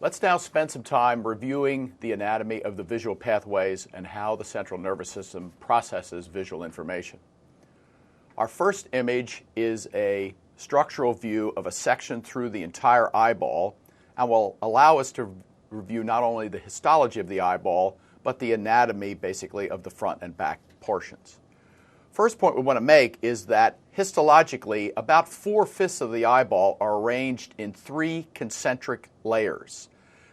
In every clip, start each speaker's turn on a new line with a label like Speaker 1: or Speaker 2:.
Speaker 1: Let's now spend some time reviewing the anatomy of the visual pathways and how the central nervous system processes visual information. Our first image is a structural view of a section through the entire eyeball and will allow us to review not only the histology of the eyeball, but the anatomy basically of the front and back portions. First point we want to make is that histologically, about 4/5 of the eyeball are arranged in 3 concentric layers.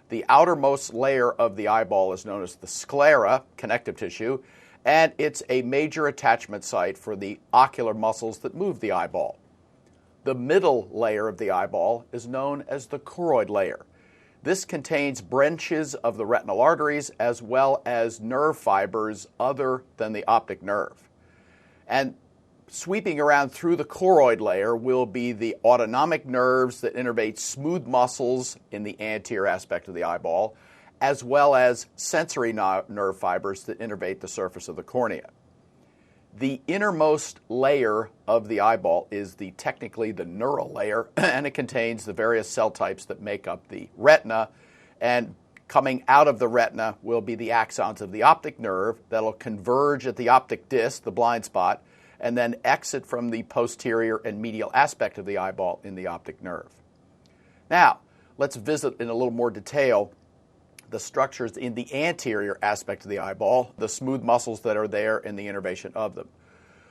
Speaker 1: The outermost layer of the eyeball is known as the sclera, connective tissue, and it's a major attachment site for the ocular muscles that move the eyeball. The middle layer of the eyeball is known as the choroid layer. This contains branches of the retinal arteries as well as nerve fibers other than the optic nerve. And sweeping around through the choroid layer will be the autonomic nerves that innervate smooth muscles in the anterior aspect of the eyeball, as well as sensory nerve fibers that innervate the surface of the cornea. The innermost layer of the eyeball is technically the neural layer, and it contains the various cell types that make up the retina. And coming out of the retina will be the axons of the optic nerve that'll converge at the optic disc, the blind spot, and then exit from the posterior and medial aspect of the eyeball in the optic nerve. Now, let's visit in a little more detail the structures in the anterior aspect of the eyeball, the smooth muscles that are there and the innervation of them.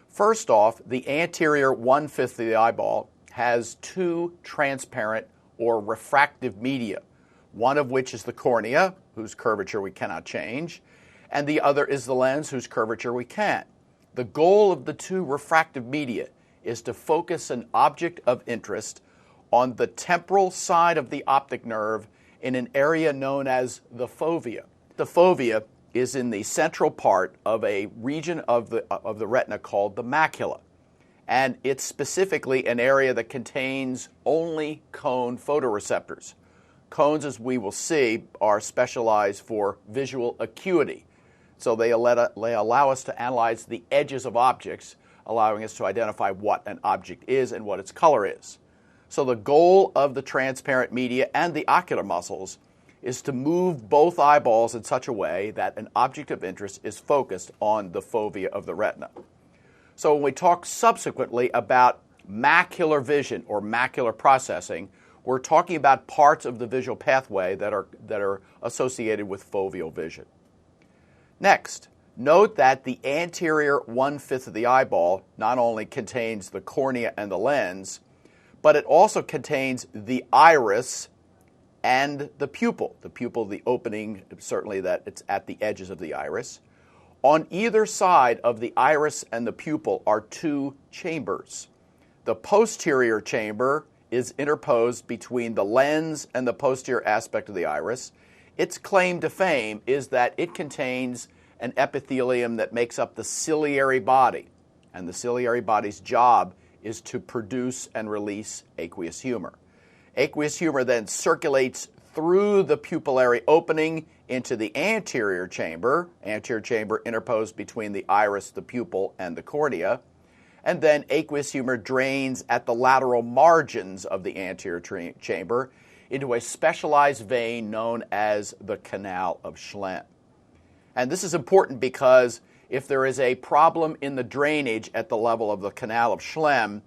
Speaker 1: First off, the anterior 1/5 of the eyeball has 2 transparent or refractive media, one of which is the cornea, whose curvature we cannot change, and the other is the lens, whose curvature we can. The goal of the 2 refractive media is to focus an object of interest on the temporal side of the optic nerve in an area known as the fovea. The fovea is in the central part of a region of the retina called the macula, and it's specifically an area that contains only cone photoreceptors. Cones, as we will see, are specialized for visual acuity. So they allow us to analyze the edges of objects, allowing us to identify what an object is and what its color is. So the goal of the transparent media and the ocular muscles is to move both eyeballs in such a way that an object of interest is focused on the fovea of the retina. So when we talk subsequently about macular vision or macular processing, we're talking about parts of the visual pathway that are associated with foveal vision. Next, note that the anterior 1/5 of the eyeball not only contains the cornea and the lens, but it also contains the iris and the pupil. The pupil, the opening, certainly that it's at the edges of the iris. On either side of the iris and the pupil are 2 chambers. The posterior chamber is interposed between the lens and the posterior aspect of the iris. Its claim to fame is that it contains an epithelium that makes up the ciliary body, and the ciliary body's job is to produce and release aqueous humor. Aqueous humor then circulates through the pupillary opening into the anterior chamber interposed between the iris, the pupil, and the cornea, and then aqueous humor drains at the lateral margins of the anterior chamber into a specialized vein known as the canal of Schlemm. And this is important because if there is a problem in the drainage at the level of the canal of Schlemm,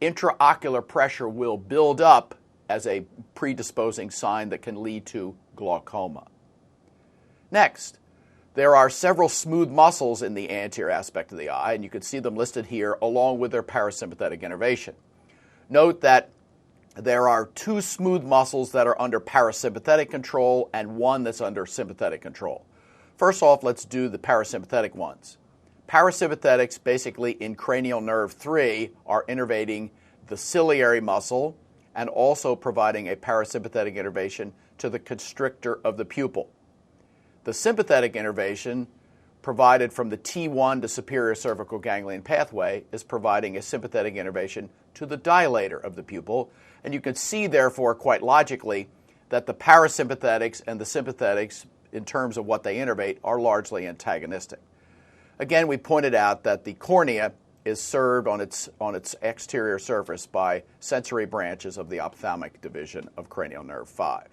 Speaker 1: intraocular pressure will build up as a predisposing sign that can lead to glaucoma. Next, there are several smooth muscles in the anterior aspect of the eye, and you can see them listed here along with their parasympathetic innervation. Note that there are 2 smooth muscles that are under parasympathetic control and 1 that's under sympathetic control. First off, let's do the parasympathetic ones. Parasympathetics, basically in cranial nerve 3, are innervating the ciliary muscle and also providing a parasympathetic innervation to the constrictor of the pupil. The sympathetic innervation, provided from the T1 to superior cervical ganglion pathway, is providing a sympathetic innervation to the dilator of the pupil. And you can see, therefore, quite logically, that the parasympathetics and the sympathetics, in terms of what they innervate, are largely antagonistic. Again, we pointed out that the cornea is served on its exterior surface by sensory branches of the ophthalmic division of cranial nerve 5.